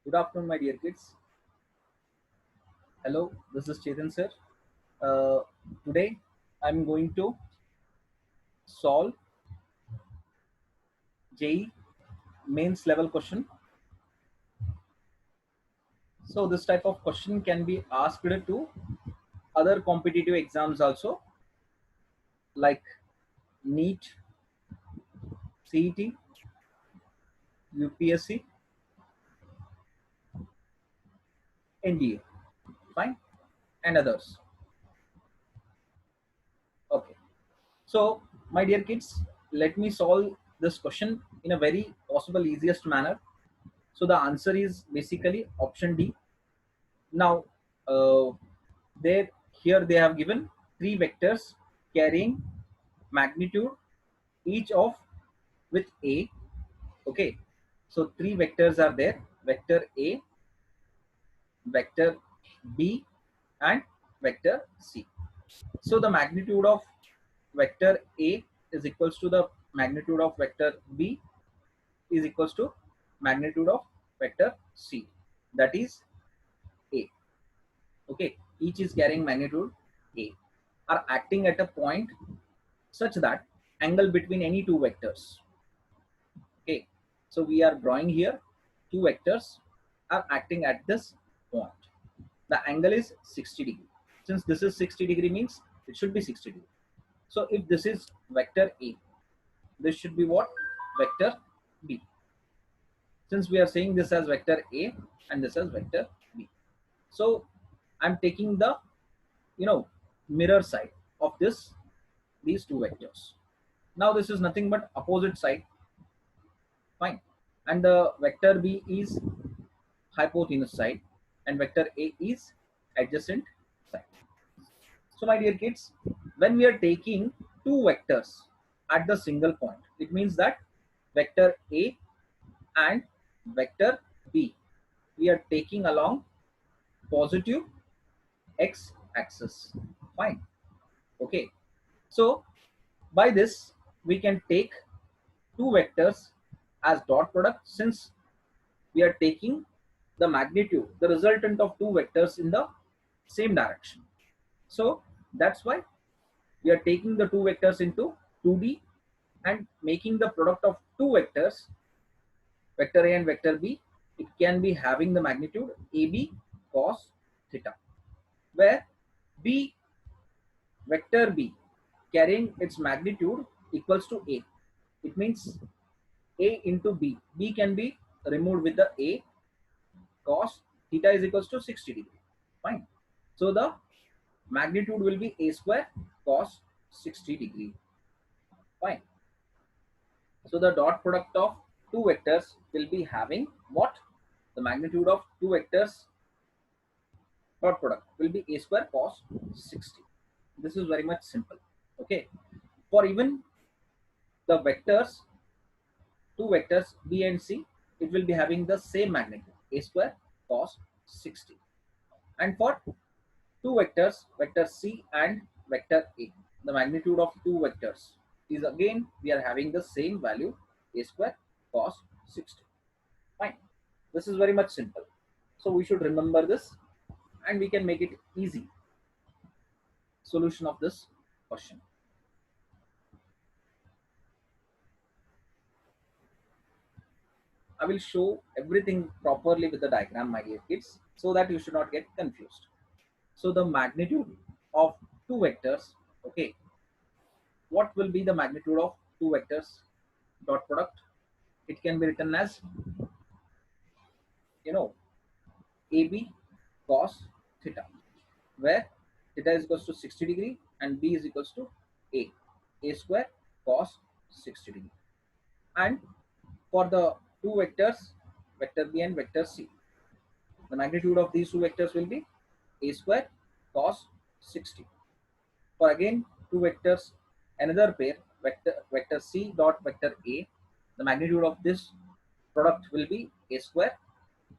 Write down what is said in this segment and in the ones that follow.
Good afternoon, my dear kids. Hello, this is Chetan sir. Uh, Today, I'm going to solve JEE mains level question. So, this type of question can be asked to other competitive exams also, like NEET, CET, UPSC, NDA, fine, and others. Okay. So, my dear kids, let me solve this question in a very possible easiest manner. So, the answer is basically option D. Now, uh, they here they have given three vectors carrying magnitude each of with a. Okay, so three vectors are there: vector a, vector b, and vector c. So the magnitude of vector a is equals to the magnitude of vector b is equals to magnitude of vector c, that is a. Okay, each is carrying magnitude a, are acting at a point such that angle between any two vectors. Okay, so we are drawing here two vectors are acting at this point. The angle is 60 degree. Since this is 60 degree means it should be 60 degree. So if this is vector a, this should be what? Vector b. Since we are saying this as vector a and this as vector b, so I'm taking the mirror side of these two vectors. Now this is nothing but opposite side, fine, and the vector b is hypotenuse side and vector a is adjacent side. So my dear kids, when we are taking two vectors at the single point, it means that vector a and vector b, we are taking along positive x axis, fine. Okay, so by this we can take two vectors as dot product, since we are taking the magnitude, the resultant of two vectors in the same direction. So that's why we are taking the two vectors into 2D and making the product of two vectors, vector A and vector B. It can be having the magnitude AB cos theta, where B, vector B carrying its magnitude equals to A. It means A into B. B can be removed with the A. Cos theta is equals to 60 degree. Fine. So the magnitude will be A square cos 60 degree. Fine. So the dot product of two vectors will be having what? The magnitude of two vectors dot product will be A square cos 60. This is very much simple. Okay. For even the vectors, two vectors B and C, it will be having the same magnitude, A square cos 60. And for two vectors, vector C and vector A, the magnitude of two vectors is again we are having the same value, A square cos 60. Fine. This is very much simple. So we should remember this and we can make it easy solution of this question. I will show everything properly with the diagram, my dear kids, so that you should not get confused. So the magnitude of two vectors, okay, what will be the magnitude of two vectors dot product? It can be written as, AB cos theta, where theta is equals to 60 degree and B is equals to A square cos 60 degree. And for the two vectors, vector B and vector C, the magnitude of these two vectors will be A square cos 60. For again two vectors, another pair, vector C dot vector A, the magnitude of this product will be A square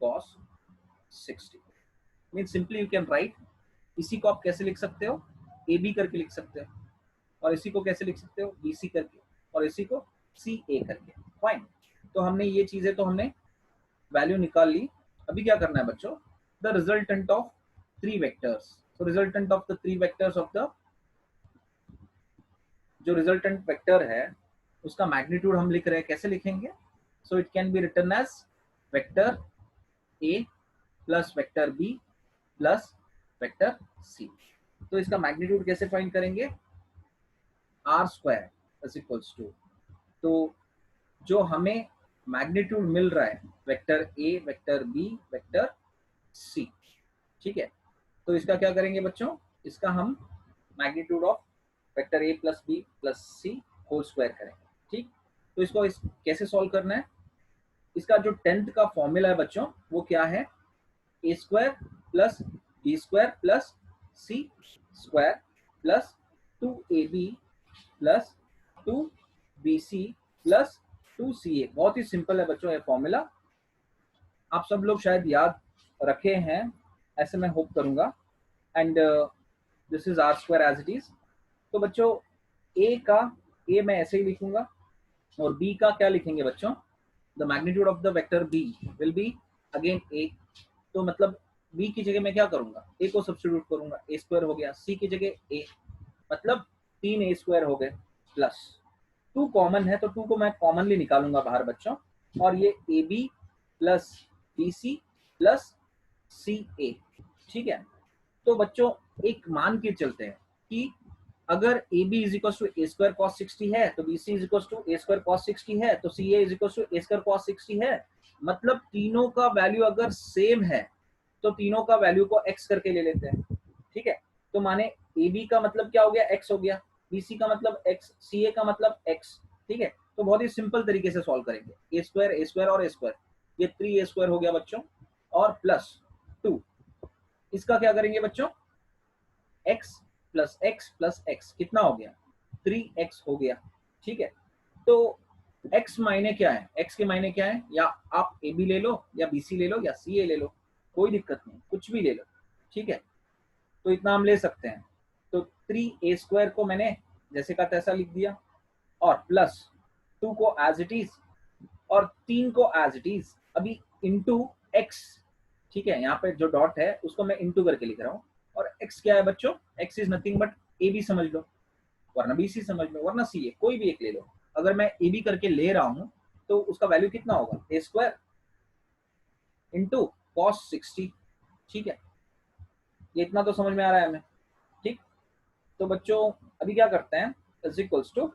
cos 60. Mean simply you can write, इसी को आप कैसे लिख सकते हो? A B करके लिख सकते हो, और इसी को कैसे लिख सकते हो? बी सी करके, और इसी को सी ए करके. फाइन. तो हमने ये चीजें तो हमने वैल्यू निकाल ली अभी क्या करना है बच्चों, the resultant of 3 vectors. So resultant of the 3 vectors of the, जो रिजल्टेंट वेक्टर है उसका मैग्नीट्यूड हम लिख रहे हैं, कैसे लिखेंगे? So it can be written as vector a plus vector b plus vector c. तो इसका मैग्नीट्यूड कैसे फाइंड करेंगे? R square is equals to, तो जो हमें मैग्नीट्यूड मिल रहा है vector a, vector b, vector c, ठीक है, तो इसका क्या करेंगे बच्चों, इसका हम magnitude of vector a plus b plus c whole square करेंगे। ठीक, तो इसको कैसे सॉल्व करना है? इसका जो 10th का फॉर्मूला है बच्चों वो क्या है? A square plus b square plus c square plus 2ab plus 2bc plus 2ca। बहुत ही सिंपल है बच्चों ये फॉर्मूला, आप सब लोग शायद याद रखे हैं, ऐसे मैं होप करूंगा। And this is r square as it is. तो बच्चों ए मैं ऐसे ही लिखूंगा और बी का क्या लिखेंगे बच्चों? The magnitude of the vector b will be again a. तो मतलब बी की जगह मैं क्या करूंगा? ए को सब्स्टिट्यूट करूंगा, ए स्क्वायर हो गया, सी की जगह ए, मतलब 3a स्क्वायर हो गए, प्लस 2 कॉमन है तो 2 को मैं कॉमनली निकालूंगा बाहर बच्चों, और ये a b plus b c plus c a. ठीक है, तो बच्चों एक मान के चलते हैं कि अगर a b is equal to a square cos 60 है तो b c is equal to a square cos 60 है, तो c a is equal to a square cos 60 है। मतलब तीनों का वैल्यू अगर सेम है तो तीनों का वैल्यू को एक्स करके ले लेते हैं। ठीक है, तो माने ए बी का मतलब क्या हो गया? एक्स हो गया, बी सी का मतलब एक्स, सी ए का मतलब एक्स। ठीक है, तो बहुत ही सिंपल तरीके से सॉल्व करेंगे। ए स्क्वायर और ए स्क्वायर, ये 3a स्क्वायर हो गया बच्चों, और प्लस 2, इसका क्या करेंगे बच्चों? x plus x plus x कितना हो गया? 3x हो गया। ठीक है, तो x मायने क्या है? x के मायने क्या है? या आप ए बी ले लो या बी सी ले लो या सी ए ले लो, कोई दिक्कत नहीं, कुछ भी ले लो। ठीक है, तो इतना हम ले सकते हैं। तो 3a स्क्वायर को मैंने जैसे का तैसा लिख दिया, और प्लस 2 को एज इट इज और 3 को एज इट इज, अभी इंटू एक्स। ठीक है, यहाँ पे जो डॉट है उसको मैं इंटू करके लिख रहा हूँ, और x क्या है बच्चों? x is nothing but a b समझ लो, वरना बी सी समझ लो, वरना सी ए, कोई भी एक ले लो। अगर मैं ए बी करके ले रहा हूँ तो उसका वैल्यू कितना होगा? ए स्क्वायर इंटू कॉस 60। ठीक है, ये इतना तो समझ में आ रहा है हमें। ठीक, तो बच्चों अभी क्या करते हैं? Is equals to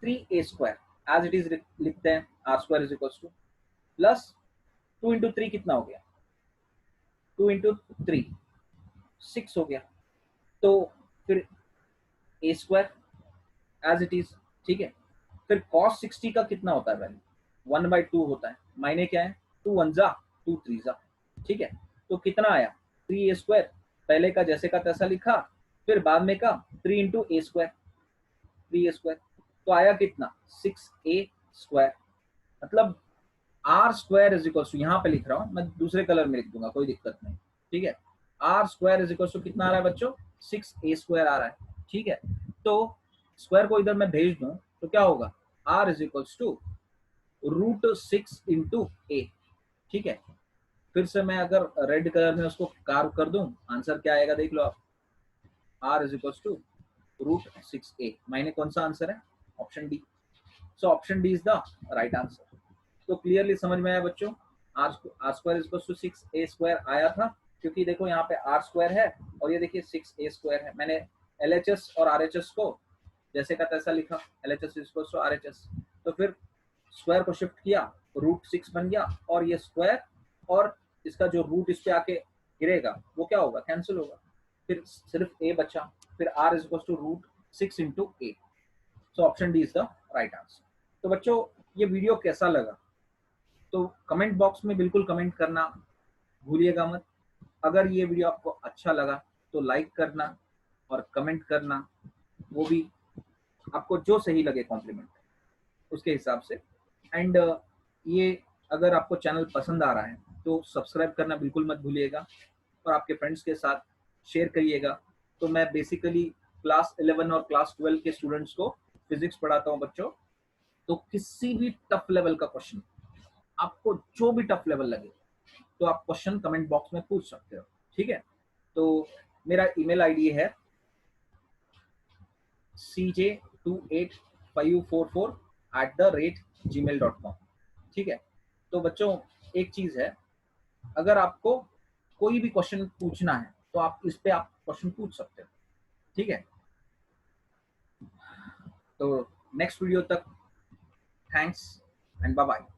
3a square as it is लिखते हैं, r square is equals to plus 2 into 3 कितना हो गया? 2 इंटू 3 6 हो गया। तो फिर ए स्क्वायर एज इट इज। ठीक है, फिर cos 60 का कितना होता है वैल्यू? 1/2 होता है। मायने क्या है? 2 1 जा 2 3 जा। ठीक है, तो कितना आया? 3a स्क्वायर, पहले का जैसे का तैसा लिखा, फिर बाद में का 3 इंटू ए स्क्वायर, 3a स्क्वायर, तो आया कितना? 6a square. मतलब r square is equal to, यहाँ पे लिख रहा हूँ मैं, दूसरे कलर में लिख दूंगा, कोई दिक्कत नहीं। ठीक है, r square is equal to कितना आ रहा है बच्चों? 6a स्क्वायर आ रहा है। ठीक है, तो स्क्वायर को इधर मैं भेज दूं तो क्या होगा? R is equal to √6 into a. ठीक है, फिर से मैं अगर रेड कलर में उसको कार्व कर दूं, आंसर क्या आएगा देख लो आप। R is equal to √6a। मायने कौन सा आंसर है? Option d. So option d is the right answer. तो क्लियरली समझ में आया बच्चों? R square is equal to 6a square आया था, क्योंकि देखो यहाँ पे आर स्क्वायर है और ये देखिए 6a स्क्वायर है। मैंने LHS और RHS को जैसे का तैसा लिखा, LHS is equal to RHS, तो फिर स्क्वायर को शिफ्ट किया, √6 बन गया, और ये स्क्वायर और इसका जो रूट इस पे आके गिरेगा वो क्या होगा? कैंसिल होगा, फिर सिर्फ a बचा, फिर r is equal to √6 into a. So option d is the right answer. तो बच्चों ये वीडियो कैसा लगा तो कमेंट बॉक्स में बिल्कुल कमेंट करना भूलिएगा मत। अगर ये वीडियो आपको अच्छा लगा तो लाइक करना और कमेंट करना, वो भी आपको जो सही लगे कॉम्प्लीमेंट उसके हिसाब से। एंड ये अगर आपको चैनल पसंद आ रहा है तो सब्सक्राइब करना बिल्कुल मत भूलिएगा, और आपके फ्रेंड्स के साथ शेयर करिएगा। तो मैं बेसिकली क्लास 11 और क्लास 12 के स्टूडेंट्स को फिजिक्स पढ़ाता हूँ बच्चों। तो किसी भी टफ लेवल का क्वेश्चन, आपको जो भी टफ लेवल लगे, तो आप क्वेश्चन कमेंट बॉक्स में पूछ सकते हो, ठीक है। तो मेरा ईमेल आईडी है cj285544@gmail.com, ठीक है। तो बच्चों एक चीज है, अगर आपको कोई भी क्वेश्चन पूछना है तो आप इस पे आप क्वेश्चन पूछ सकते हो, ठीक है। तो नेक्स्ट वीडियो तक थैंक्स एंड बाय बाय।